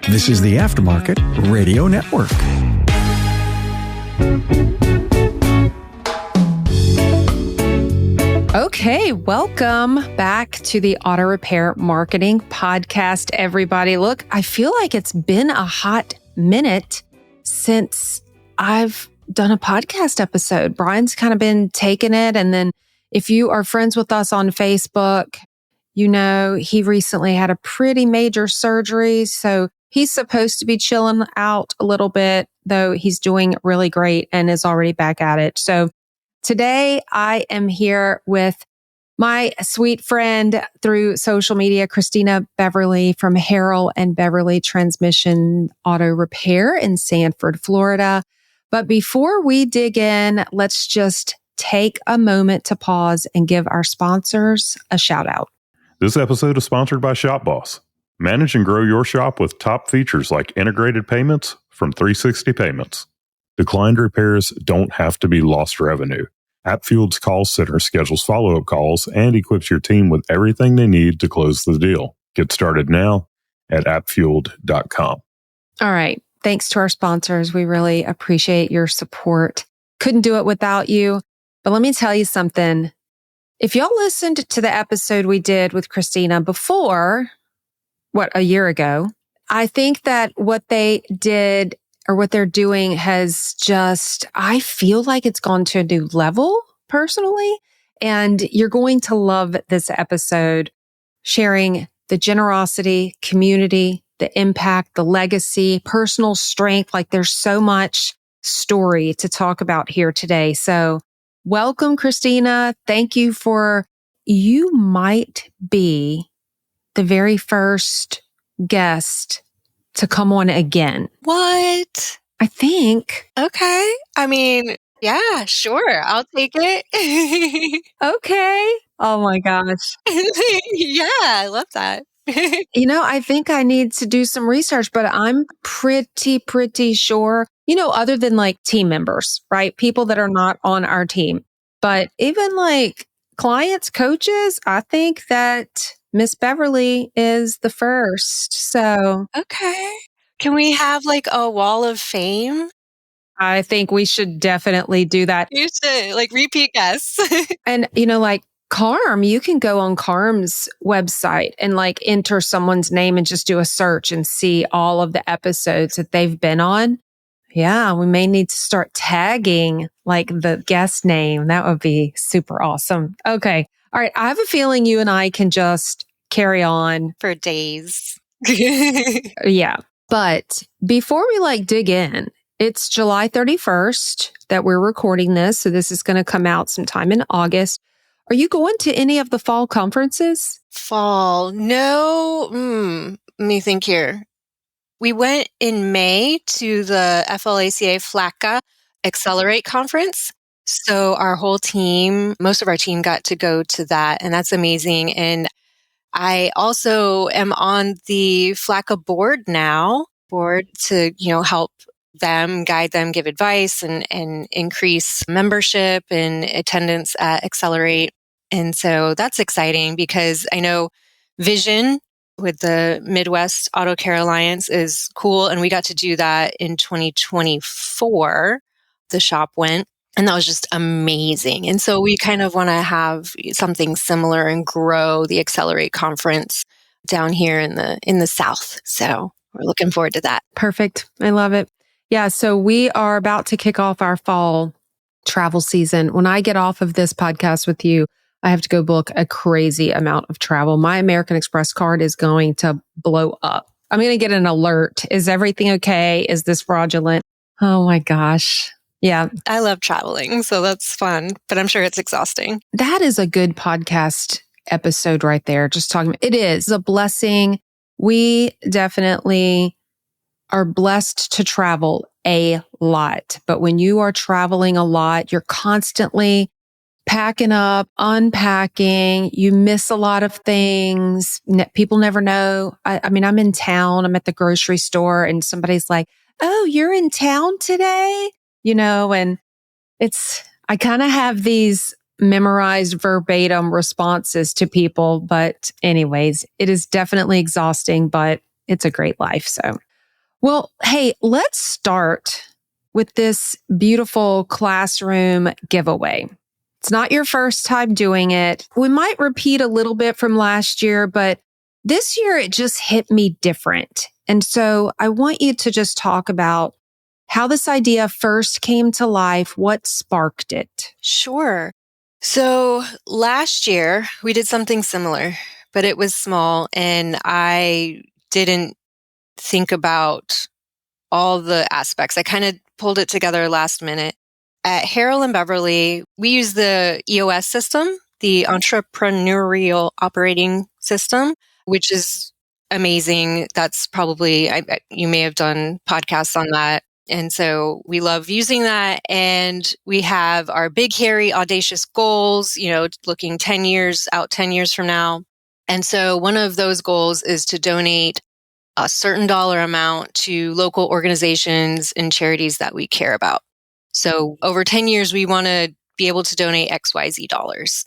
This is the Aftermarket Radio Network. Okay, welcome back to the Auto Repair Marketing Podcast, everybody. Look, I feel like it's been a hot minute since I've done a podcast episode. Brian's kind of been taking it. And then if you are friends with us on Facebook, you know he recently had a pretty major surgery. So he's supposed to be chilling out a little bit, though he's doing really great and is already back at it. So today I am here with my sweet friend through social media, Christina Beverly from Harrell and Beverly Transmission Auto Repair in Sanford, Florida. But before we dig in, let's just take a moment to pause and give our sponsors a shout out. This episode is sponsored by ShopBoss. Manage and grow your shop with top features like integrated payments from 360 Payments. Declined repairs don't have to be lost revenue. AppFueled's call center schedules follow-up calls and equips your team with everything they need to close the deal. Get started now at AppFueled.com. All right. Thanks to our sponsors. We really appreciate your support. Couldn't do it without you. But let me tell you something. If y'all listened to the episode we did with Christina before, a year ago, I think that what they did or what they're doing has just, I feel like it's gone to a new level personally. And you're going to love this episode, sharing the generosity, community, the impact, the legacy, personal strength. Like there's so much story to talk about here today. So welcome, Christina. Thank you you might be the very first guest to come on again. What? I think. Okay. I mean, yeah, sure. I'll take it. Okay. Oh my gosh. Yeah, I love that. I think I need to do some research, but I'm pretty sure, other than like team members, right? People that are not on our team, but even like clients, coaches, I think that Miss Beverly is the first. So, okay. Can we have like a wall of fame? I think we should definitely do that. You should like repeat guests. And, like Carm, you can go on Carm's website and like enter someone's name and just do a search and see all of the episodes that they've been on. Yeah, we may need to start tagging like the guest name. That would be super awesome. Okay. All right. I have a feeling you and I can just carry on for days. Yeah. But before we like dig in, it's July 31st that we're recording this. So this is going to come out sometime in August. Are you going to any of the fall conferences? Fall? No. Let me think here. We went in May to the FLACA FLACA Accelerate Conference. So our whole team, most of our team got to go to that. And that's amazing. And I also am on the FLACA board to, help them, guide them, give advice and increase membership and attendance at Accelerate. And so that's exciting because I know Vision with the Midwest Auto Care Alliance is cool. And we got to do that in 2024. The shop went, and that was just amazing. And so we kind of want to have something similar and grow the Accelerate conference down here in the South. So we're looking forward to that. Perfect. I love it. Yeah. So we are about to kick off our fall travel season. When I get off of this podcast with you, I have to go book a crazy amount of travel. My American Express card is going to blow up. I'm going to get an alert. Is everything okay? Is this fraudulent? Oh my gosh. Yeah. I love traveling, so that's fun, but I'm sure it's exhausting. That is a good podcast episode right there. Just talking. It is a blessing. We definitely are blessed to travel a lot. But when you are traveling a lot, you're constantly packing up, unpacking. You miss a lot of things. People never know. I mean, I'm in town. I'm at the grocery store and somebody's like, "Oh, you're in town today?" And I kind of have these memorized verbatim responses to people. But anyways, it is definitely exhausting, but it's a great life. So, well, hey, let's start with this beautiful classroom giveaway. It's not your first time doing it. We might repeat a little bit from last year, but this year it just hit me different. And so I want you to just talk about how this idea first came to life, what sparked it. Sure. So last year we did something similar, but it was small and I didn't think about all the aspects. I kind of pulled it together last minute. At Harrell and Beverly, we use the EOS system, the Entrepreneurial Operating System, which is amazing. That's probably, you may have done podcasts on that. And so we love using that. And we have our big, hairy, audacious goals, looking 10 years out, 10 years from now. And so one of those goals is to donate a certain dollar amount to local organizations and charities that we care about. So over 10 years, we want to be able to donate XYZ dollars.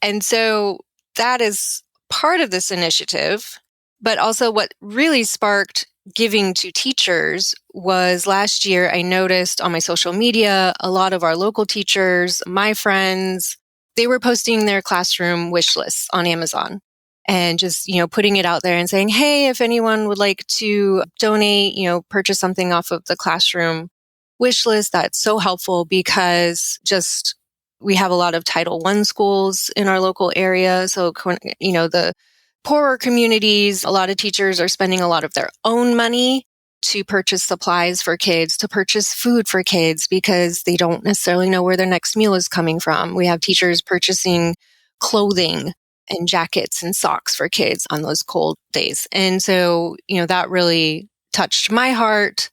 And so that is part of this initiative. But also what really sparked giving to teachers was last year, I noticed on my social media, a lot of our local teachers, my friends, they were posting their classroom wish lists on Amazon. And just, putting it out there and saying, hey, if anyone would like to donate, purchase something off of the classroom wish list, that's so helpful because we have a lot of Title I schools in our local area. So, the poorer communities, a lot of teachers are spending a lot of their own money to purchase supplies for kids, to purchase food for kids because they don't necessarily know where their next meal is coming from. We have teachers purchasing clothing and jackets and socks for kids on those cold days. And so, that really touched my heart.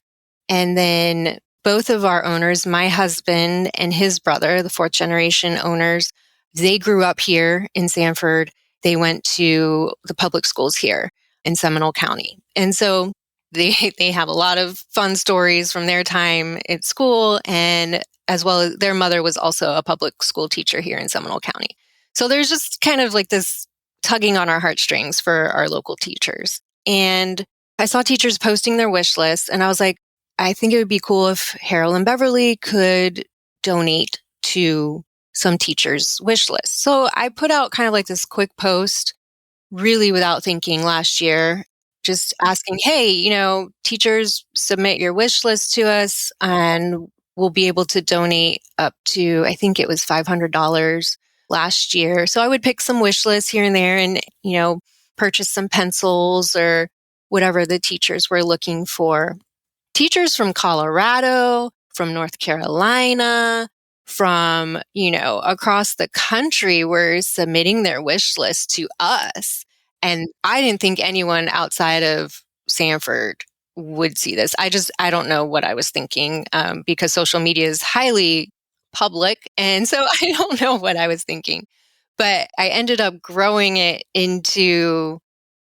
And then both of our owners, my husband and his brother, the fourth generation owners, they grew up here in Sanford. They went to the public schools here in Seminole County. And so they have a lot of fun stories from their time at school. And as well as their mother was also a public school teacher here in Seminole County. So there's just kind of like this tugging on our heartstrings for our local teachers. And I saw teachers posting their wish lists and I was like, I think it would be cool if Harrell and Beverly could donate to some teachers' wish lists. So I put out kind of like this quick post, really without thinking last year, just asking, hey, teachers, submit your wish list to us and we'll be able to donate up to, I think it was $500 last year. So I would pick some wish lists here and there and, purchase some pencils or whatever the teachers were looking for. Teachers from Colorado, from North Carolina, from, across the country were submitting their wish list to us. And I didn't think anyone outside of Sanford would see this. I don't know what I was thinking because social media is highly public. And so I don't know what I was thinking. But I ended up growing it into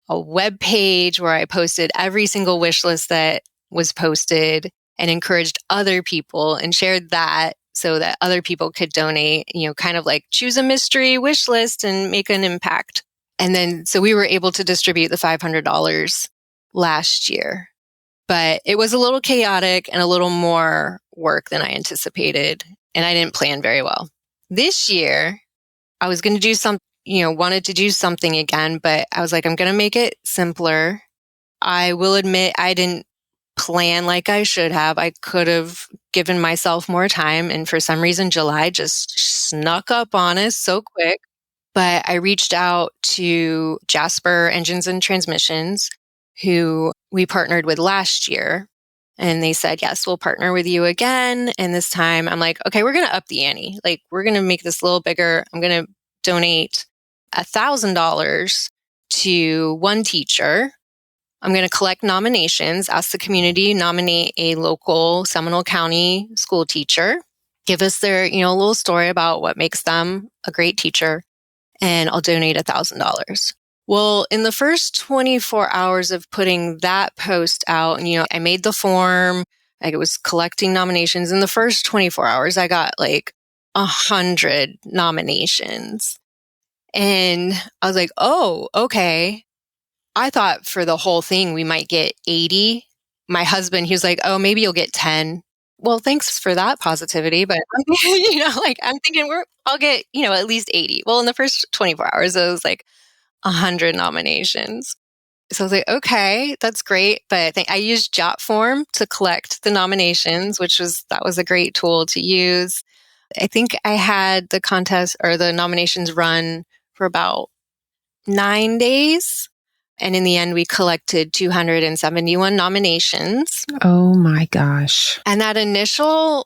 a web page where I posted every single wish list that was posted and encouraged other people and shared that so that other people could donate, kind of like choose a mystery wish list and make an impact. And then, so we were able to distribute the $500 last year, but it was a little chaotic and a little more work than I anticipated. And I didn't plan very well. This year, I was going to do wanted to do something again, but I was like, I'm going to make it simpler. I will admit I didn't plan like I should have. I could have given myself more time. And for some reason, July just snuck up on us so quick. But I reached out to Jasper Engines and Transmissions, who we partnered with last year. And they said, yes, we'll partner with you again. And this time I'm like, okay, we're going to up the ante. Like, we're going to make this a little bigger. I'm going to donate $1,000 to one teacher. I'm going to collect nominations, ask the community, nominate a local Seminole County school teacher, give us their, little story about what makes them a great teacher, and I'll donate $1,000. Well, in the first 24 hours of putting that post out, and, I made the form, I was collecting nominations. In the first 24 hours, I got like 100 nominations. And I was like, oh, okay. I thought for the whole thing, we might get 80. My husband, he was like, oh, maybe you'll get 10. Well, thanks for that positivity. But, I'm thinking I'll get, at least 80. Well, in the first 24 hours, it was like 100 nominations. So I was like, okay, that's great. But I think I used JotForm to collect the nominations, that was a great tool to use. I think I had the contest or the nominations run for about 9 days. And in the end, we collected 271 nominations. Oh my gosh. And that initial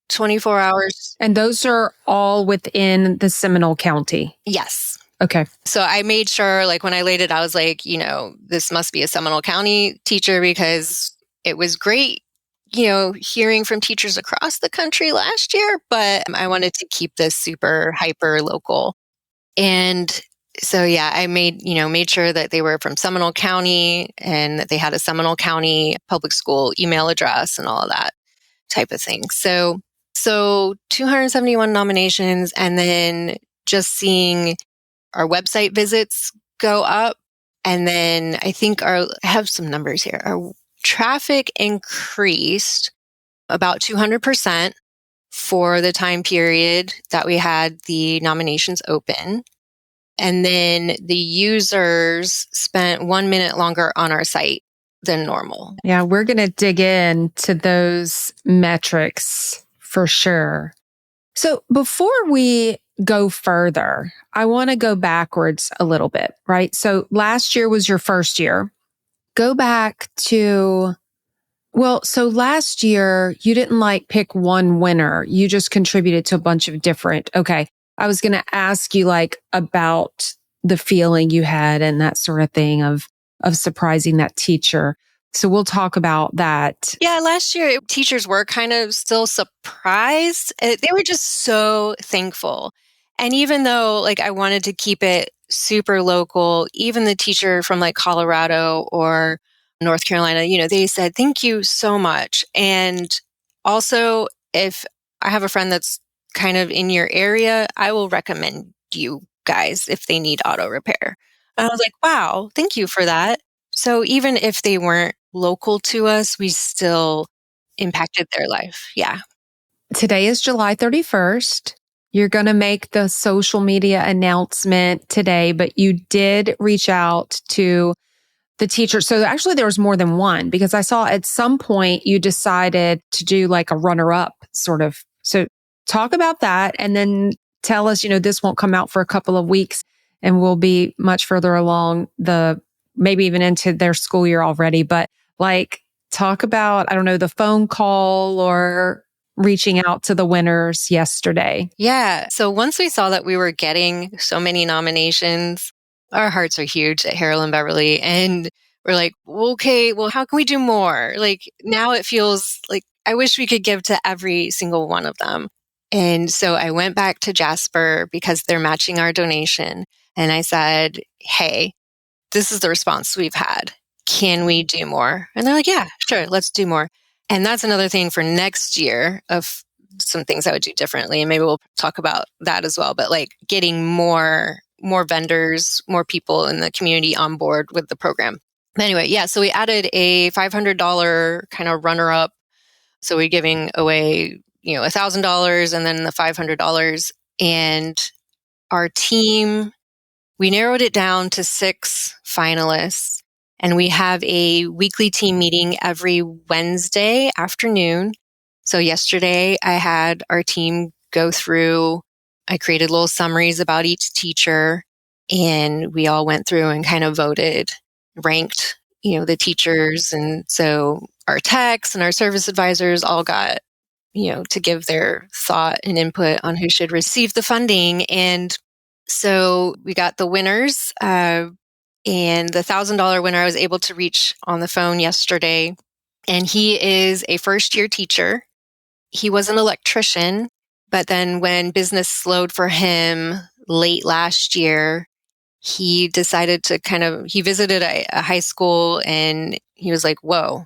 24 hours. And those are all within the Seminole County? Yes. Okay. So I made sure, when I laid it, I was like, this must be a Seminole County teacher, because it was great, hearing from teachers across the country last year, but I wanted to keep this super hyper local. And so, yeah, I made sure that they were from Seminole County and that they had a Seminole County public school email address and all of that type of thing. So 271 nominations, and then just seeing our website visits go up. And then I think I have some numbers here. Our traffic increased about 200% for the time period that we had the nominations open. And then the users spent 1 minute longer on our site than normal. Yeah, we're going to dig into those metrics for sure. So before we go further, I want to go backwards a little bit, right? So last year was your first year. Go back to, so last year you didn't pick one winner. You just contributed to a bunch of different, okay. I was going to ask you about the feeling you had and that sort of thing of surprising that teacher. So we'll talk about that. Yeah, last year teachers were kind of still surprised. They were just so thankful. And even though I wanted to keep it super local, even the teacher from Colorado or North Carolina, they said, thank you so much. And also, if I have a friend that's kind of in your area, I will recommend you guys if they need auto repair. And I was like, wow, thank you for that. So even if they weren't local to us, we still impacted their life. Yeah. Today is July 31st. You're going to make the social media announcement today, but you did reach out to the teacher. So actually there was more than one, because I saw at some point you decided to do a runner-up sort of. So talk about that and then tell us, this won't come out for a couple of weeks and we'll be much further along maybe even into their school year already. But talk about, I don't know, the phone call or reaching out to the winners yesterday. Yeah. So once we saw that we were getting so many nominations, our hearts are huge at Harrell and Beverly. And we're like, okay, well, how can we do more? Now it feels like I wish we could give to every single one of them. And so I went back to Jasper because they're matching our donation. And I said, hey, this is the response we've had. Can we do more? And they're like, yeah, sure, let's do more. And that's another thing for next year of some things I would do differently. And maybe we'll talk about that as well. But getting more vendors, more people in the community on board with the program. Anyway, yeah, so we added a $500 kind of runner-up. So we're giving away, $1,000 and then the $500. And our team, we narrowed it down to 6 finalists. And we have a weekly team meeting every Wednesday afternoon. So yesterday I had our team go through, I created little summaries about each teacher, and we all went through and kind of voted, ranked, the teachers. And so our techs and our service advisors all got, to give their thought and input on who should receive the funding. And so we got the winners, and the $1,000 winner I was able to reach on the phone yesterday. And he is a first-year teacher. He was an electrician, but then when business slowed for him late last year, he decided to he visited a high school and he was like, whoa,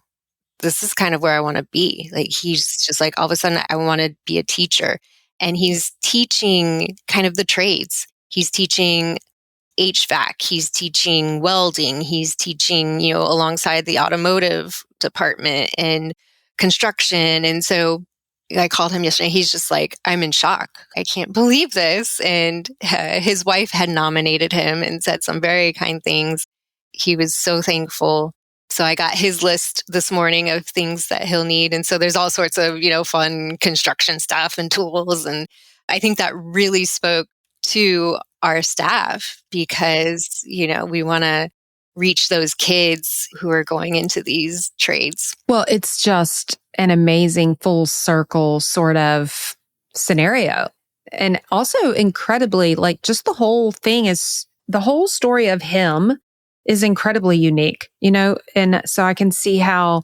this is kind of where I want to be. He's just all of a sudden, I want to be a teacher. And he's teaching kind of the trades. He's teaching HVAC, he's teaching welding, he's teaching, alongside the automotive department and construction. And so I called him yesterday. He's just like, I'm in shock. I can't believe this. And his wife had nominated him and said some very kind things. He was so thankful. So I got his list this morning of things that he'll need. And so there's all sorts of, fun construction stuff and tools. And I think that really spoke to our staff because, we want to reach those kids who are going into these trades. Well, it's just an amazing full circle sort of scenario. And also incredibly, just the whole thing is, the whole story of him is incredibly unique, and so I can see how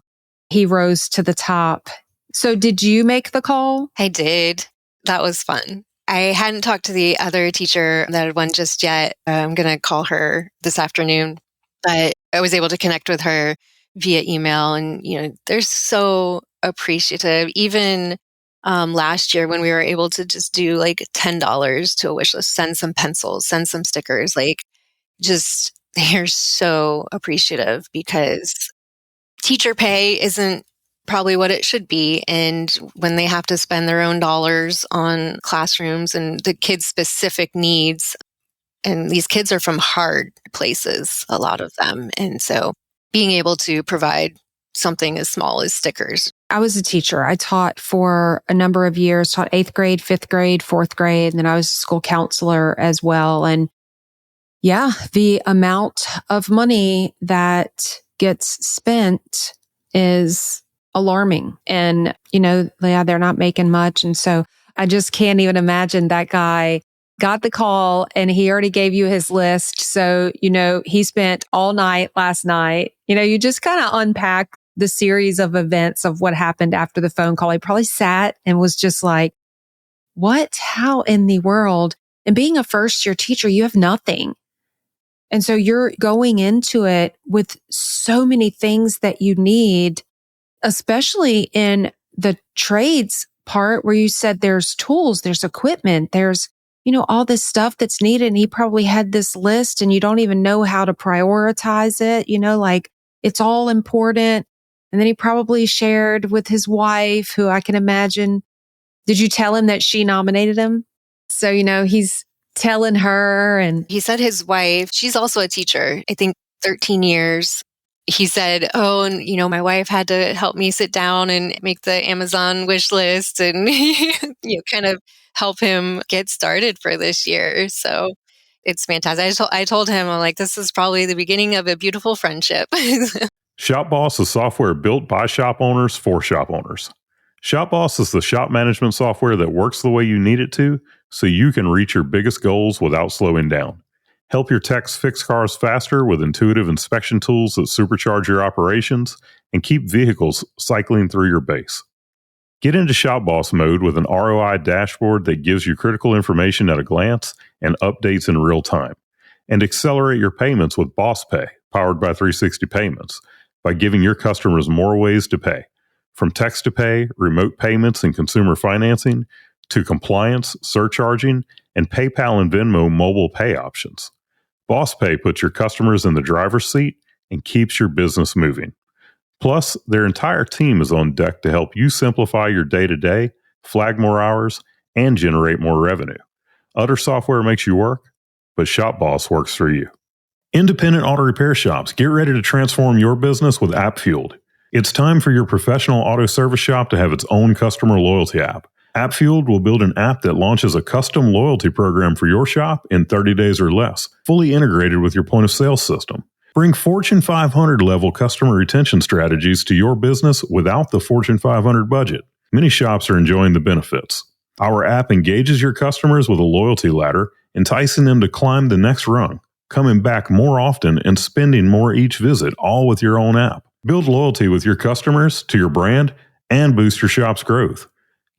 he rose to the top. So did you make the call? I did. That was fun. I hadn't talked to the other teacher that had won just yet. I'm going to call her this afternoon, but I was able to connect with her via email, and, they're so appreciative. Even last year when we were able to just do $10 to a wish list, send some pencils, send some stickers, they're so appreciative because teacher pay isn't probably what it should be. And when they have to spend their own dollars on classrooms and the kids' specific needs, and these kids are from hard places, a lot of them. And so being able to provide something as small as stickers. I was a teacher. I taught for a number of years, taught 8th grade, 5th grade, 4th grade, and then I was a school counselor as well. And yeah, the amount of money that gets spent is alarming. And, they're not making much. And so I just can't even imagine that guy got the call and he already gave you his list. So, he spent all night last night. You just kind of unpack the series of events of what happened after the phone call. He probably sat and was just like, what? How in the world? And being a first year teacher, you have nothing. And so you're going into it with so many things that you need, especially in the trades part where you said there's tools, there's equipment, there's, all this stuff that's needed. And he probably had this list and you don't even know how to prioritize it, it's all important. And then he probably shared with his wife, who I can imagine. Did you tell him that she nominated him? So, he's telling her, and he said his wife, she's also a teacher, I think 13 years. He said, and my wife had to help me sit down and make the Amazon wish list and, kind of help him get started for this year. So it's fantastic. I told him, I'm like, this is probably the beginning of a beautiful friendship. ShopBoss is software built by shop owners for shop owners. ShopBoss is the shop management software that works the way you need it to, so you can reach your biggest goals without slowing down. Help your techs fix cars faster with intuitive inspection tools that supercharge your operations and keep vehicles cycling through your base. Get into ShopBoss mode with an ROI dashboard that gives you critical information at a glance and updates in real time. And accelerate your payments with Boss Pay, powered by 360 Payments, by giving your customers more ways to pay. From text to pay, remote payments and consumer financing, to compliance, surcharging, and PayPal and Venmo mobile pay options. Boss Pay puts your customers in the driver's seat and keeps your business moving. Plus, their entire team is on deck to help you simplify your day-to-day, flag more hours, and generate more revenue. Other software makes you work, but ShopBoss works for you. Independent auto repair shops, get ready to transform your business with AppFueled. It's time for your professional auto service shop to have its own customer loyalty app. AppFueled will build an app that launches a custom loyalty program for your shop in 30 days or less, fully integrated with your point of sale system. Bring Fortune 500 level customer retention strategies to your business without the Fortune 500 budget. Many shops are enjoying the benefits. Our app engages your customers with a loyalty ladder, enticing them to climb the next rung, coming back more often and spending more each visit, all with your own app. Build loyalty with your customers to your brand and boost your shop's growth.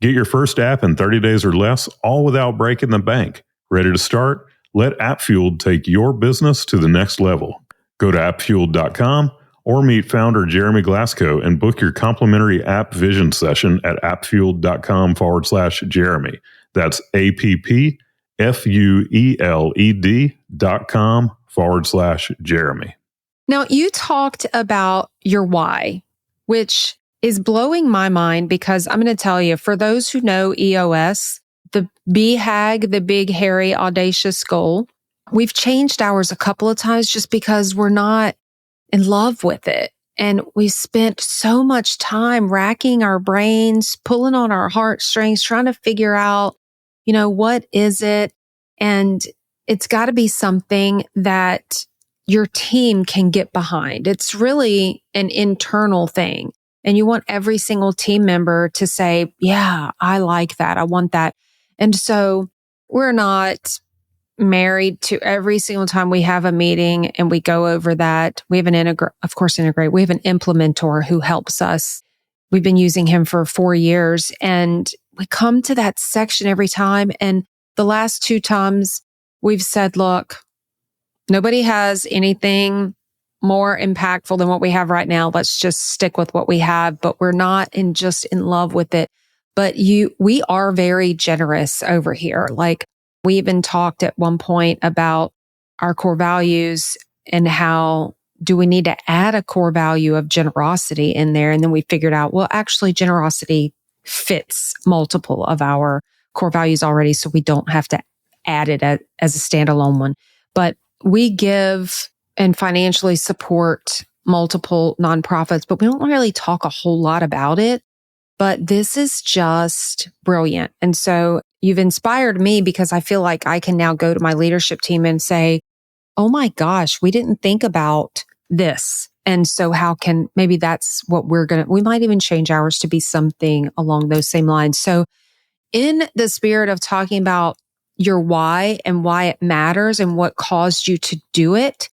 Get your first app in 30 days or less, all without breaking the bank. Ready to start? Let AppFueled take your business to the next level. Go to AppFueled.com or meet founder Jeremy Glasgow and book your complimentary app vision session at AppFueled.com/Jeremy. That's AppFueled.com/Jeremy. FUELED.com/Jeremy. Now, you talked about your why, which is blowing my mind because I'm going to tell you, for those who know EOS, the BHAG, the big, hairy, audacious goal, we've changed ours a couple of times just because we're not in love with it. And we spent so much time racking our brains, pulling on our heartstrings, trying to figure out, what is it? And it's got to be something that your team can get behind. It's really an internal thing. And you want every single team member to say, yeah, I like that. I want that. And so we're not married to every single time we have a meeting and we go over that. We have an integrate. We have an implementer who helps us. We've been using him for 4 years, and we come to that section every time. And the last 2 times we've said, look, nobody has anything more impactful than what we have right now. Let's just stick with what we have, but we're not in love with it. But we are very generous over here. Like, we even talked at one point about our core values and how do we need to add a core value of generosity in there? And then we figured out, well, actually generosity fits multiple of our core values already. So we don't have to add it as a standalone one. But we give and financially support multiple nonprofits, but we don't really talk a whole lot about it. But this is just brilliant. And so you've inspired me because I feel like I can now go to my leadership team and say, oh my gosh, we didn't think about this. And so maybe that's what we might even change ours to be something along those same lines. So in the spirit of talking about your why and why it matters and what caused you to do it,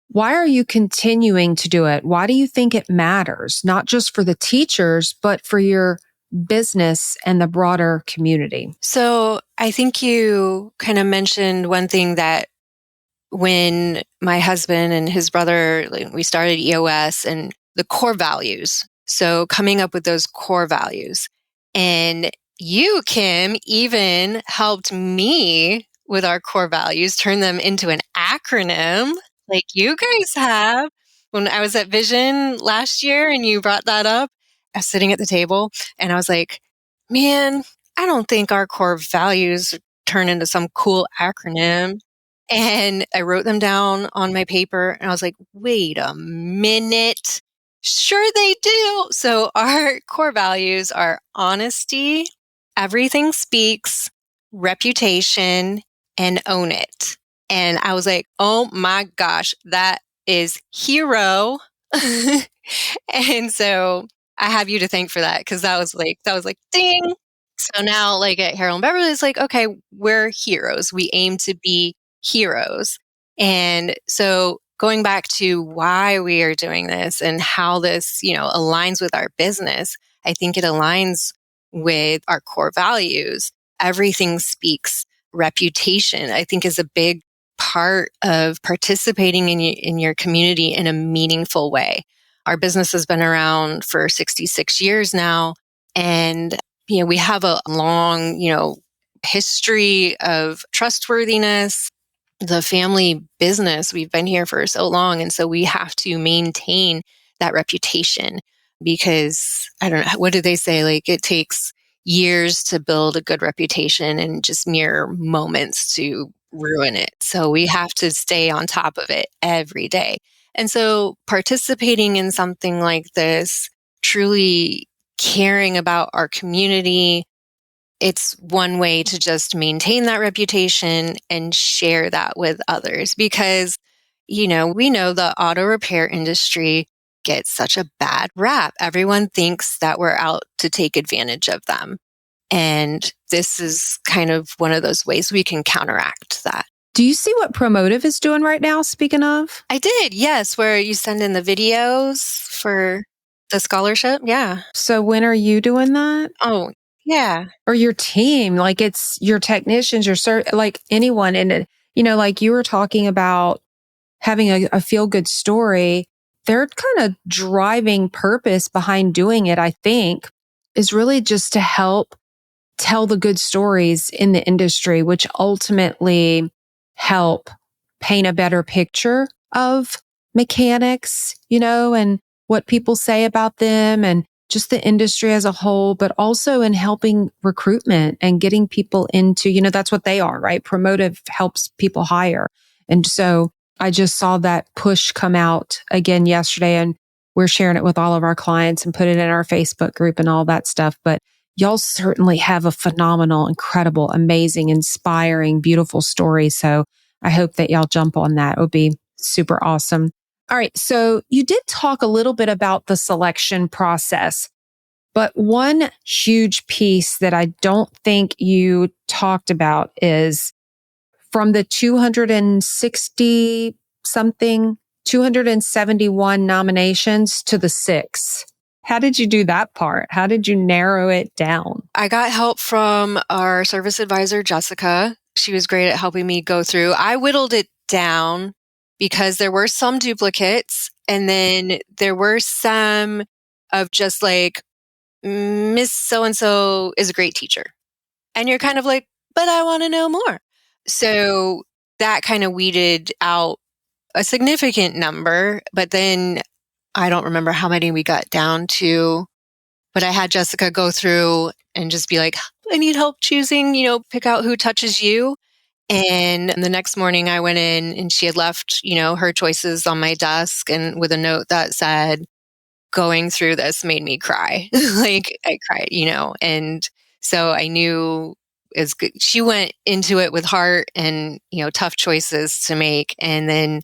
why are you continuing to do it? Why do you think it matters? Not just for the teachers, but for your business and the broader community. So I think you kind of mentioned one thing that when my husband and his brother, we started EOS and the core values. So coming up with those core values. And you, Kim, even helped me with our core values, turn them into an acronym like you guys have. When I was at Vision last year and you brought that up, I was sitting at the table and I was like, man, I don't think our core values turn into some cool acronym. And I wrote them down on my paper and I was like, wait a minute. Sure they do. So our core values are honesty, everything speaks, reputation, and own it. And I was like, oh my gosh, that is hero. And so I have you to thank for that because that was like, ding. So now like at Harrell and Beverly, it's like, okay, we're heroes. We aim to be heroes. And so going back to why we are doing this and how this, aligns with our business, I think it aligns with our core values. Everything speaks. Reputation, I think, is a big part of participating in your community in a meaningful way. Our business has been around for 66 years now. And, we have a long, history of trustworthiness. The family business, we've been here for so long. And so we have to maintain that reputation because I don't know, what do they say? Like it takes years to build a good reputation and just mere moments to ruin it. So we have to stay on top of it every day. And so participating in something like this, truly caring about our community, it's one way to just maintain that reputation and share that with others because, we know the auto repair industry gets such a bad rap. Everyone thinks that we're out to take advantage of them. And this is kind of one of those ways we can counteract that. Do you see what Promotive is doing right now, speaking of? I did, yes, where you send in the videos for the scholarship. Yeah. So when are you doing that? Oh, yeah. Or your team, like it's your technicians, like anyone. And, like you were talking about having a feel-good story, their kind of driving purpose behind doing it, I think, is really just to help tell the good stories in the industry, which ultimately help paint a better picture of mechanics, and what people say about them and just the industry as a whole, but also in helping recruitment and getting people into, that's what they are, right? Promotive helps people hire. And so I just saw that push come out again yesterday, and we're sharing it with all of our clients and put it in our Facebook group and all that stuff. But y'all certainly have a phenomenal, incredible, amazing, inspiring, beautiful story. So I hope that y'all jump on that. It would be super awesome. All right. So you did talk a little bit about the selection process, but one huge piece that I don't think you talked about is from the 271 nominations to the 6. How did you do that part? How did you narrow it down? I got help from our service advisor, Jessica. She was great at helping me go through. I whittled it down because there were some duplicates, and then there were some of just like, Miss So-and-so is a great teacher. And you're kind of like, but I want to know more. So that kind of weeded out a significant number, but then I don't remember how many we got down to, but I had Jessica go through and just be like, I need help choosing, pick out who touches you. And the next morning I went in and she had left, her choices on my desk and with a note that said, going through this made me cry. Like I cried, and so I knew it's good. She went into it with heart and, tough choices to make. And then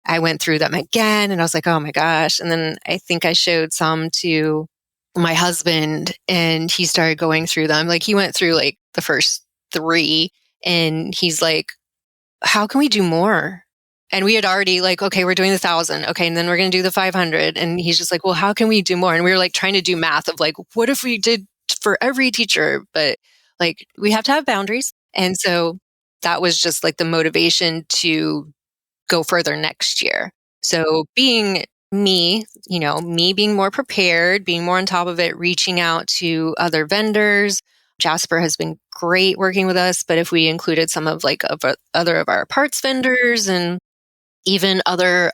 I went through them again and I was like, oh my gosh. And then I think I showed some to my husband and he started going through them. Like he went through like the first 3 and he's like, how can we do more? And we had already like, okay, we're doing 1,000. Okay. And then we're going to do the 500. And he's just like, well, how can we do more? And we were like trying to do math of like, what if we did for every teacher? But like, we have to have boundaries. And so that was just like the motivation to go further next year. So being me, me being more prepared, being more on top of it, reaching out to other vendors. Jasper has been great working with us, but if we included some of like other of our parts vendors and even other,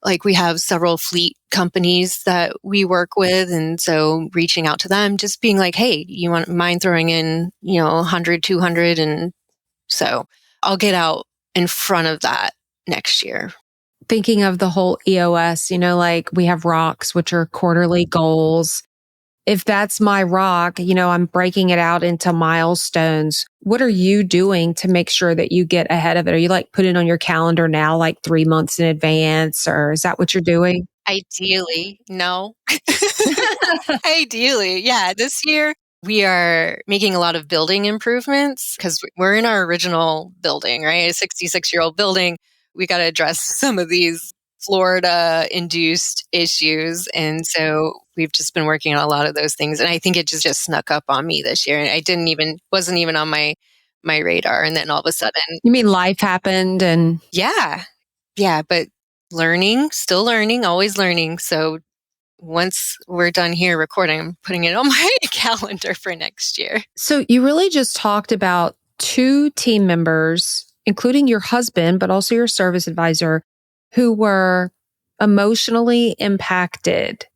like we have several fleet companies that we work with. And so reaching out to them, just being like, hey, you mind throwing in, 100, 200. And so I'll get out in front of that next year. Thinking of the whole EOS, like we have rocks, which are quarterly goals. If that's my rock, I'm breaking it out into milestones. What are you doing to make sure that you get ahead of it? Are you like putting it on your calendar now, like 3 months in advance, or is that what you're doing? Ideally, no. Ideally, yeah. This year, we are making a lot of building improvements because we're in our original building, right? A 66-year-old building. We got to address some of these Florida-induced issues. And so we've just been working on a lot of those things. And I think it just snuck up on me this year. And I wasn't even on my radar. And then all of a sudden. You mean life happened and... Yeah. Yeah. But still learning, always learning. So once we're done here recording, I'm putting it on my calendar for next year. So you really just talked about 2 team members, including your husband, but also your service advisor, who were emotionally impacted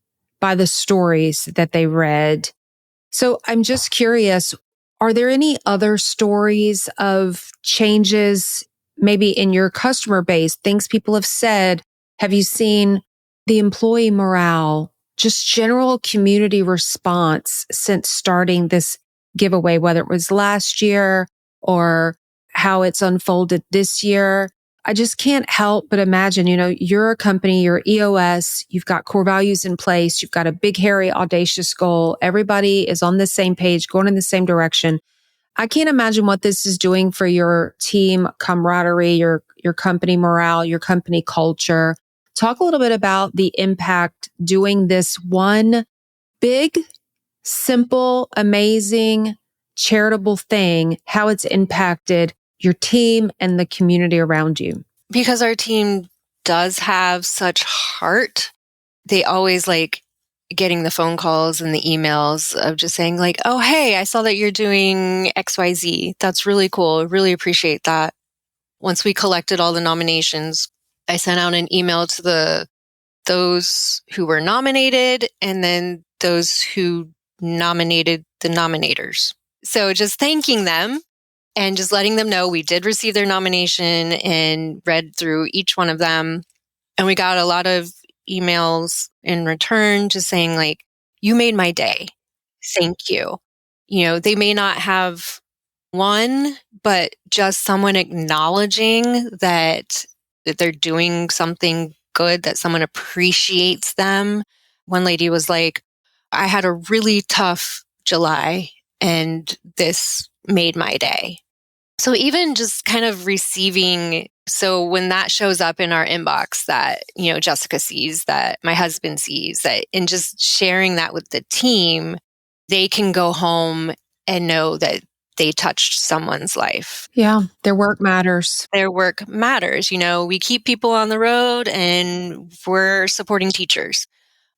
by the stories that they read. So I'm just curious, are there any other stories of changes maybe in your customer base, things people have said? Have you seen the employee morale, just general community response since starting this giveaway, whether it was last year or how it's unfolded this year? I just can't help but imagine, you're a company, you're EOS, you've got core values in place, you've got a big, hairy, audacious goal. Everybody is on the same page, going in the same direction. I can't imagine what this is doing for your team camaraderie, your company morale, your company culture. Talk a little bit about the impact doing this one big, simple, amazing, charitable thing, how it's impacted your team and the community around you. Because our team does have such heart, they always getting the phone calls and the emails of just saying like, oh, hey, I saw that you're doing XYZ. That's really cool. Really appreciate that. Once we collected all the nominations, I sent out an email to those who were nominated and then those who nominated the nominators. So just thanking them and just letting them know we did receive their nomination and read through each one of them. And we got a lot of emails in return just saying like, you made my day. Thank you. You know, they may not have won, but just someone acknowledging that they're doing something good, that someone appreciates them. One lady was like, I had a really tough July and this made my day. So even just kind of receiving, so when that shows up in our inbox that, you know, Jessica sees, that my husband sees, that, and just sharing that with the team, they can go home and know that they touched someone's life. Yeah, their work matters. Their work matters. You know, we keep people on the road and we're supporting teachers.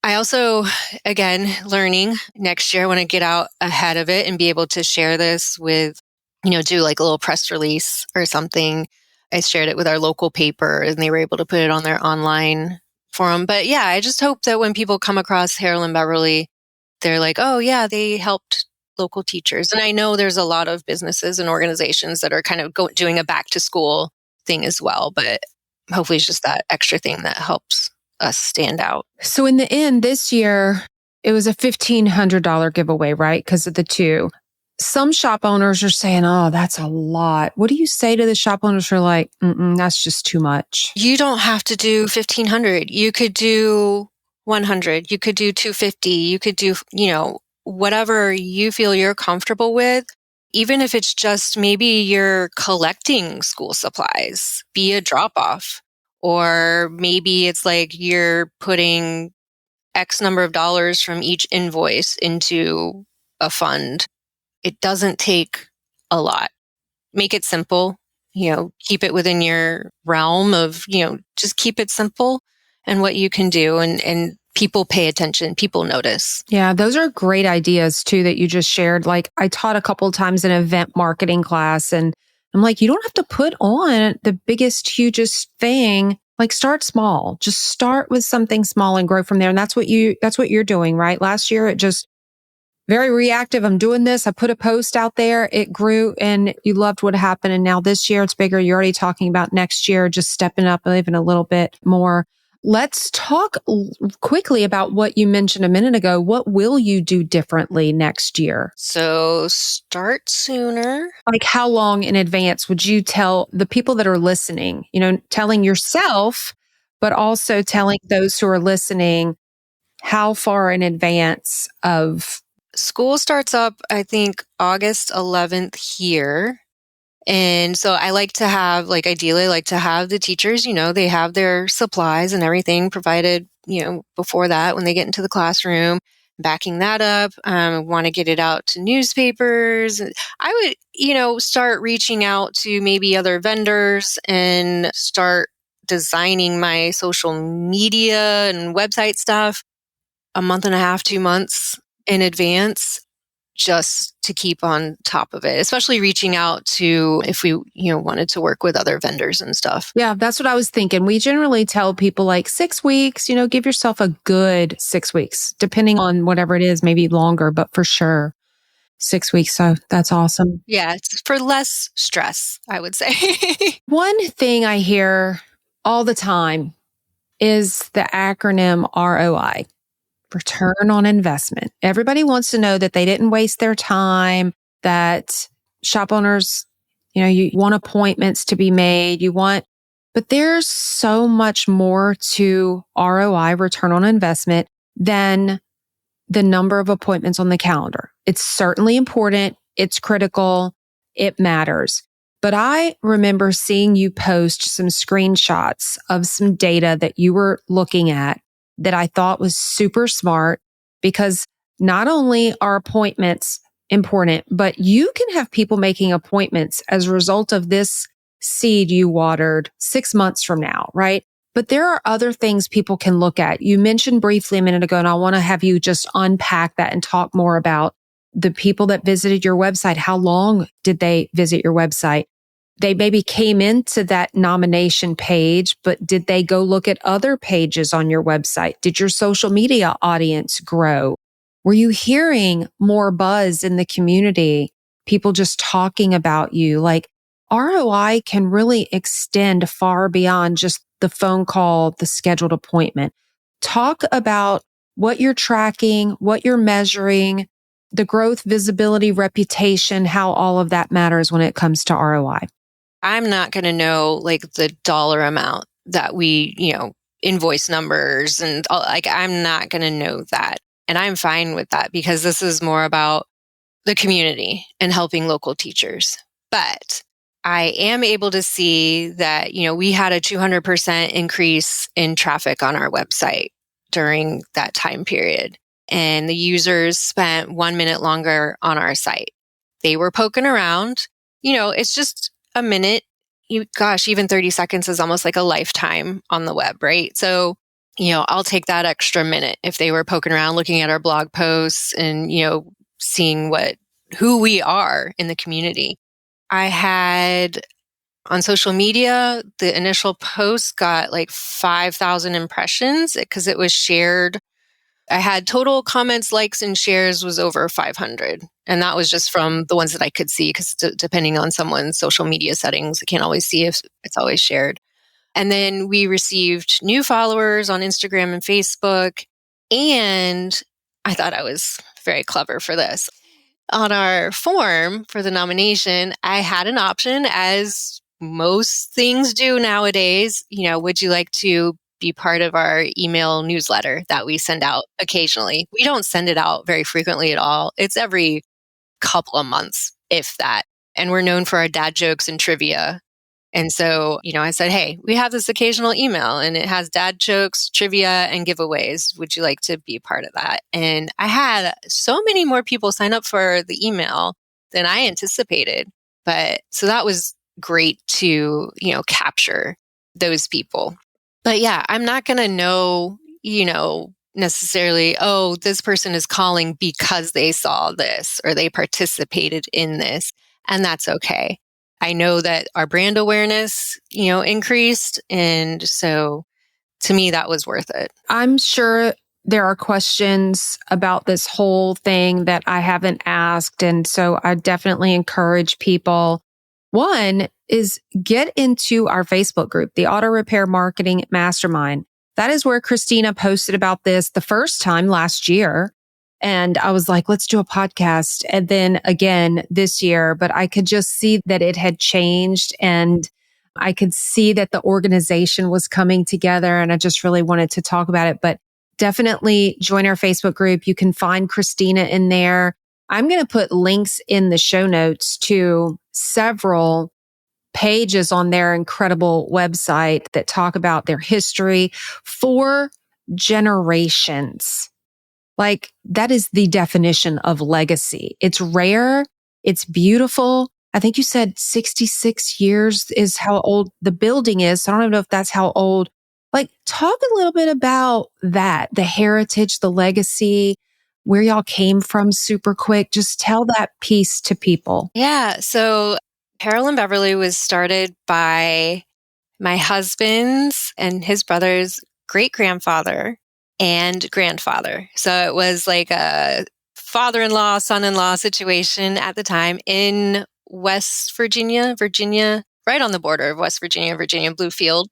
I also, again, learning next year, I want to get out ahead of it and be able to share this with, you know, do like a little press release or something. I shared it with our local paper and they were able to put it on their online forum. But yeah, I just hope that when people come across Harrell and Beverly, they're like, oh yeah, they helped local teachers. And I know there's a lot of businesses and organizations that are kind of doing a back to school thing as well. But hopefully it's just that extra thing that helps us stand out. So in the end, this year, it was a $1,500 giveaway, right? Because of the two. Some shop owners are saying, oh, that's a lot. What do you say to the shop owners who are like, that's just too much? You don't have to do 1,500. You could do 100. You could do 250. You could do, you know, whatever you feel you're comfortable with. Even if it's just maybe you're collecting school supplies, be a drop off. Or maybe it's like you're putting X number of dollars from each invoice into a fund. It doesn't take a lot. Make it simple, you know, keep it within your realm of, you know, just keep it simple and what you can do. And people pay attention. People notice. Yeah, those are great ideas too that you just shared. Like I taught a couple of times an event marketing class and I'm like, you don't have to put on the biggest, hugest thing. Like start small. Just start with something small and grow from there. And that's what you're doing, right? Last year, it just very reactive. I'm doing this. I put a post out there. It grew and you loved what happened. And now this year it's bigger. You're already talking about next year, just stepping up even a little bit more. Let's talk quickly about what you mentioned a minute ago. What will you do differently next year? So start sooner. Like how long in advance would you tell the people that are listening, you know, telling yourself, but also telling those who are listening, how far in advance of? School starts up, I think, August 11th here. And so I like to have, like, ideally, I like to have the teachers, you know, they have their supplies and everything provided, you know, before that when they get into the classroom, backing that up. Want to get it out to newspapers. I would, you know, start reaching out to maybe other vendors and start designing my social media and website stuff a month and a half, 2 months in advance, just to keep on top of it, especially reaching out to if we, you know, wanted to work with other vendors and stuff. Yeah, that's what I was thinking. We generally tell people like 6 weeks, you know, give yourself a good 6 weeks, depending on whatever it is, maybe longer, but for sure 6 weeks. So that's awesome. Yeah, it's for less stress, I would say. One thing I hear all the time is the acronym ROI. Return on investment. Everybody wants to know that they didn't waste their time, that shop owners, you know, you want appointments to be made, but there's so much more to ROI, return on investment, than the number of appointments on the calendar. It's certainly important. It's critical. It matters. But I remember seeing you post some screenshots of some data that you were looking at that I thought was super smart, because not only are appointments important, but you can have people making appointments as a result of this seed you watered 6 months from now, right? But there are other things people can look at. You mentioned briefly a minute ago, and I want to have you just unpack that and talk more about the people that visited your website. How long did they visit your website? They maybe came into that nomination page, but did they go look at other pages on your website? Did your social media audience grow? Were you hearing more buzz in the community? People just talking about you? Like, ROI can really extend far beyond just the phone call, the scheduled appointment. Talk about what you're tracking, what you're measuring, the growth, visibility, reputation, how all of that matters when it comes to ROI. I'm not going to know like the dollar amount that we, invoice numbers and all, like, I'm not going to know that. And I'm fine with that because this is more about the community and helping local teachers. But I am able to see that, we had a 200% increase in traffic on our website during that time period. And the users spent 1 minute longer on our site. They were poking around. It's just a minute. Even 30 seconds is almost like a lifetime on the web, right? So, I'll take that extra minute if they were poking around, looking at our blog posts and, seeing who we are in the community. I had on social media, the initial post got like 5,000 impressions because it was shared. I had total comments, likes, and shares was over 500. And that was just from the ones that I could see because depending on someone's social media settings, I can't always see if it's always shared. And then we received new followers on Instagram and Facebook. And I thought I was very clever for this. On our form for the nomination, I had an option, as most things do nowadays. Would you like to be part of our email newsletter that we send out occasionally? We don't send it out very frequently at all. It's every couple of months, if that. And we're known for our dad jokes and trivia. And so, I said, hey, we have this occasional email and it has dad jokes, trivia, and giveaways. Would you like to be part of that? And I had so many more people sign up for the email than I anticipated. But so that was great to, capture those people. But yeah, I'm not going to know, necessarily, oh, this person is calling because they saw this or they participated in this. And that's okay. I know that our brand awareness, increased. And so to me, that was worth it. I'm sure there are questions about this whole thing that I haven't asked. And so I definitely encourage people. One is get into our Facebook group, the Auto Repair Marketing Mastermind. That is where Christina posted about this the first time last year. And I was like, let's do a podcast. And then again this year, but I could just see that it had changed and I could see that the organization was coming together and I just really wanted to talk about it. But definitely join our Facebook group. You can find Christina in there. I'm going to put links in the show notes to several pages on their incredible website that talk about their history for generations. Like, that is the definition of legacy. It's rare. It's beautiful. I think you said 66 years is how old the building is. So I don't even know if that's how old. Like, talk a little bit about that, the heritage, the legacy, where y'all came from super quick. Just tell that piece to people. Yeah. So Harrell and Beverly was started by my husband's and his brother's great-grandfather and grandfather. So it was like a father-in-law, son-in-law situation at the time in West Virginia, right on the border of West Virginia, Bluefield.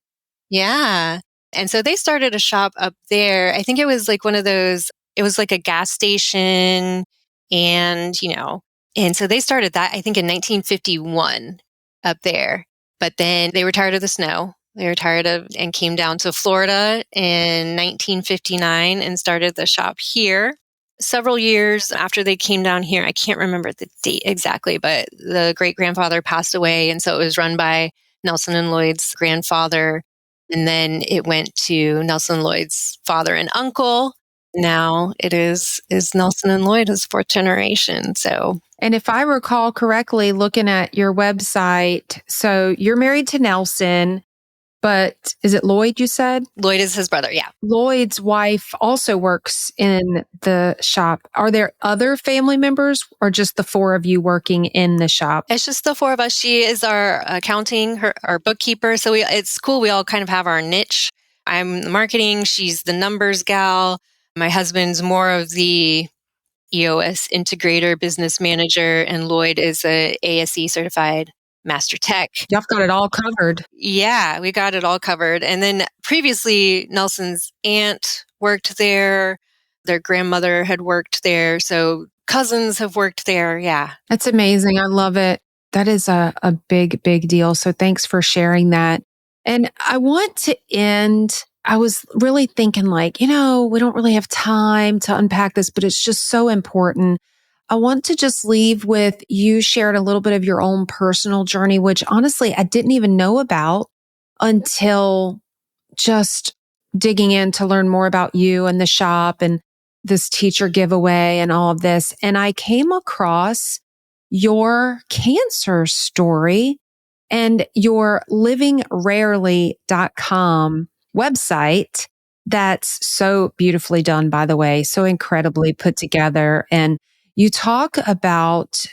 Yeah. And so they started a shop up there. I think it was like one of those, it was like a gas station and, and so they started that, I think in 1951 up there. But then they were tired of the snow. They were tired of and came down to Florida in 1959 and started the shop here. Several years after they came down here, I can't remember the date exactly, but the great-grandfather passed away. And so it was run by Nelson and Lloyd's grandfather. And then it went to Nelson Lloyd's father and uncle. Now it is Nelson and Lloyd, his fourth generation. So, and if I recall correctly, looking at your website, so you're married to Nelson, but is it Lloyd you said? Lloyd is his brother, yeah. Lloyd's wife also works in the shop. Are there other family members or just the four of you working in the shop? It's just the four of us. She is our accounting, our bookkeeper. So it's cool. We all kind of have our niche. I'm the marketing. She's the numbers gal. My husband's more of the EOS integrator, business manager, and Lloyd is a ASE certified master tech. Y'all got it all covered. Yeah, we got it all covered. And then previously, Nelson's aunt worked there. Their grandmother had worked there. So cousins have worked there. Yeah. That's amazing. I love it. That is a big, big deal. So thanks for sharing that. And I want to end, I was really thinking like, we don't really have time to unpack this, but it's just so important. I want to just leave with you shared a little bit of your own personal journey, which honestly, I didn't even know about until just digging in to learn more about you and the shop and this teacher giveaway and all of this. And I came across your cancer story and your livingrarely.com website. That's so beautifully done, by the way, so incredibly put together. And you talk about,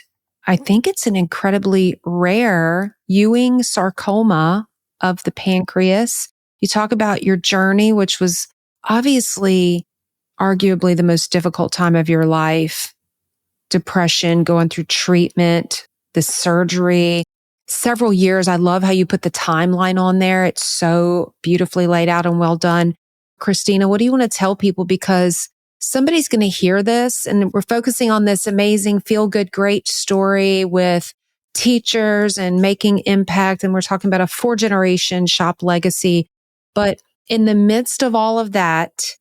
I think it's an incredibly rare Ewing sarcoma of the pancreas. You talk about your journey, which was obviously arguably the most difficult time of your life. Depression, going through treatment, the surgery, several years. I love how you put the timeline on there. It's so beautifully laid out and well done. Christina, what do you want to tell people? Because somebody's going to hear this and we're focusing on this amazing feel good, great story with teachers and making impact. And we're talking about a 4-generation shop legacy. But in the midst of all of that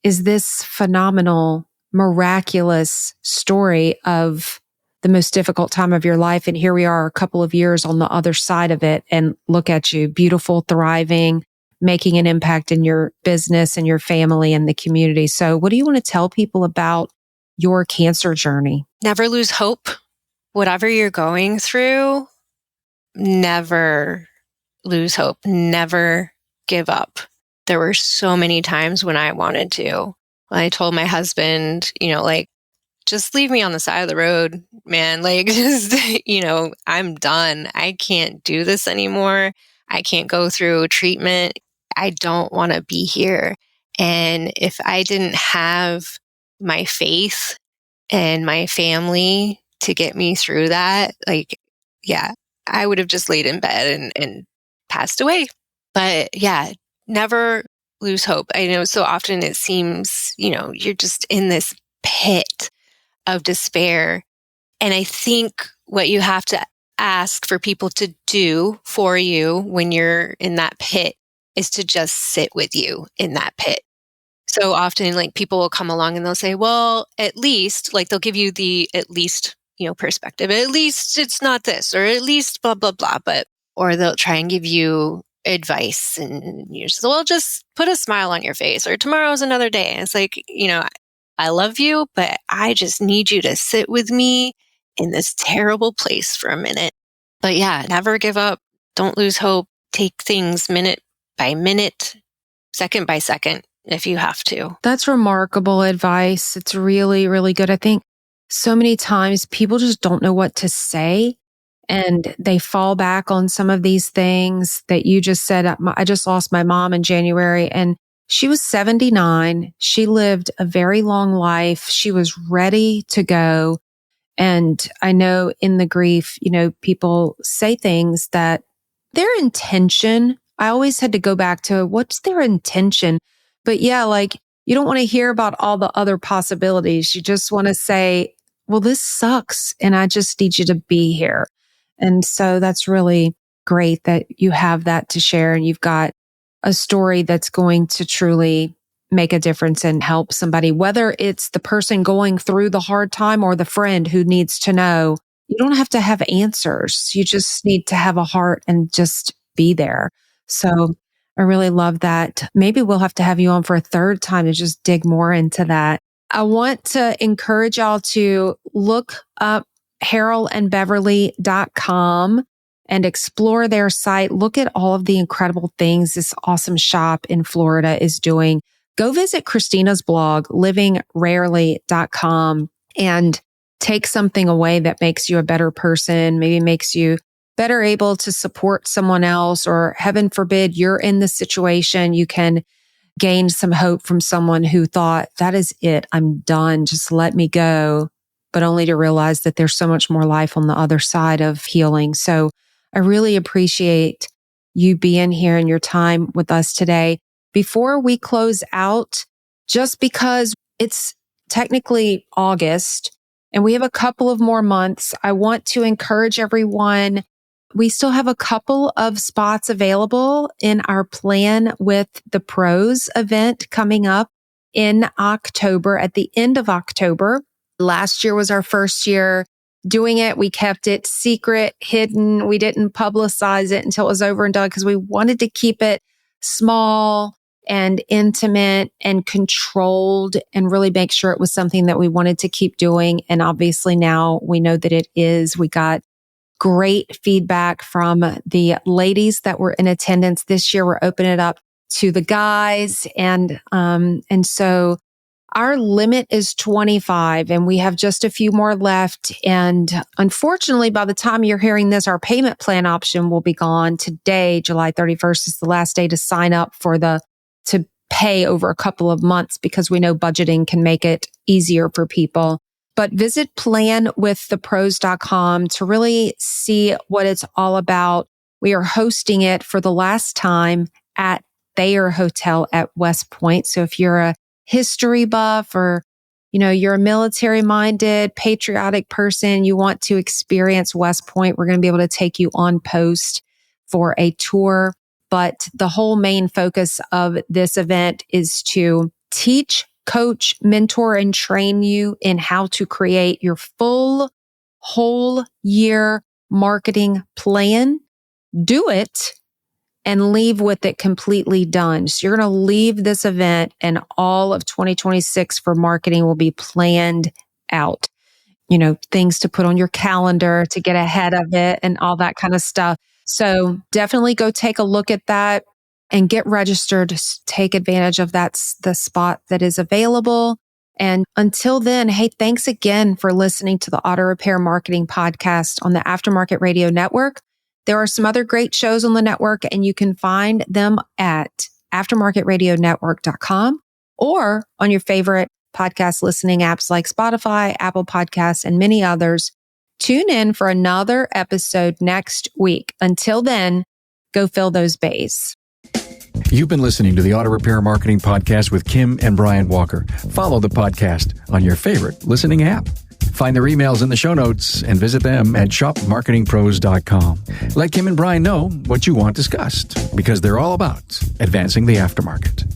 is this phenomenal, miraculous story of the most difficult time of your life. And here we are a couple of years on the other side of it. And look at you, beautiful, thriving, making an impact in your business and your family and the community. So what do you want to tell people about your cancer journey? Never lose hope. Whatever you're going through, never lose hope. Never give up. There were so many times when I wanted to. I told my husband, just leave me on the side of the road, man. I'm done. I can't do this anymore. I can't go through treatment. I don't want to be here. And if I didn't have my faith and my family to get me through that, I would have just laid in bed and passed away. But yeah, never lose hope. I know so often it seems, you're just in this pit of despair. And I think what you have to ask for people to do for you when you're in that pit is to just sit with you in that pit. So often, people will come along and they'll say, well, at least, they'll give you the at least, perspective. At least it's not this, or at least blah, blah, blah. Or they'll try and give you advice and you just, well, just put a smile on your face, or tomorrow's another day. And it's I love you, but I just need you to sit with me in this terrible place for a minute. But yeah, never give up. Don't lose hope. Take things minute by minute, second by second, if you have to. That's remarkable advice. It's really, really good. I think so many times people just don't know what to say and they fall back on some of these things that you just said. I just lost my mom in January and she was 79. She lived a very long life. She was ready to go. And I know in the grief, people say things that their intention, I always had to go back to what's their intention. But yeah, you don't want to hear about all the other possibilities. You just want to say, well, this sucks and I just need you to be here. And so that's really great that you have that to share and you've got a story that's going to truly make a difference and help somebody, whether it's the person going through the hard time or the friend who needs to know. You don't have to have answers. You just need to have a heart and just be there. So I really love that. Maybe we'll have to have you on for a third time to just dig more into that. I want to encourage y'all to look up HarrellandBeverly.com and explore their site. Look at all of the incredible things this awesome shop in Florida is doing. Go visit Christina's blog, livingrarely.com, and take something away that makes you a better person, maybe makes you better able to support someone else, or heaven forbid, you're in this situation. You can gain some hope from someone who thought, that is it, I'm done, just let me go, but only to realize that there's so much more life on the other side of healing. So I really appreciate you being here and your time with us today. Before we close out, just because it's technically August and we have a couple of more months, I want to encourage everyone. We still have a couple of spots available in our Plan with the Pros event coming up in October, at the end of October. Last year was our first year doing it. We kept it secret, hidden. We didn't publicize it until it was over and done because we wanted to keep it small and intimate and controlled and really make sure it was something that we wanted to keep doing. And obviously now we know that it is. We got great feedback from the ladies that were in attendance this year. We're opening it up to the guys. And so our limit is 25 and we have just a few more left. And unfortunately, by the time you're hearing this, our payment plan option will be gone. Today, July 31st is the last day to sign up to pay over a couple of months, because we know budgeting can make it easier for people. But visit planwiththepros.com to really see what it's all about. We are hosting it for the last time at Thayer Hotel at West Point. So if you're a history buff, or, you're a military minded, patriotic person, you want to experience West Point, we're going to be able to take you on post for a tour. But the whole main focus of this event is to teach, coach, mentor, and train you in how to create your full whole year marketing plan. Do it and leave with it completely done. So you're going to leave this event and all of 2026 for marketing will be planned out. Things to put on your calendar to get ahead of it and all that kind of stuff. So definitely go take a look at that and get registered. Take advantage of the spot that is available. And until then, hey, thanks again for listening to the Auto Repair Marketing Podcast on the Aftermarket Radio Network. There are some other great shows on the network, and you can find them at AftermarketRadioNetwork.com or on your favorite podcast listening apps like Spotify, Apple Podcasts, and many others. Tune in for another episode next week. Until then, go fill those bays. You've been listening to the Auto Repair Marketing Podcast with Kim and Brian Walker. Follow the podcast on your favorite listening app. Find their emails in the show notes and visit them at shopmarketingpros.com. Let Kim and Brian know what you want discussed, because they're all about advancing the aftermarket.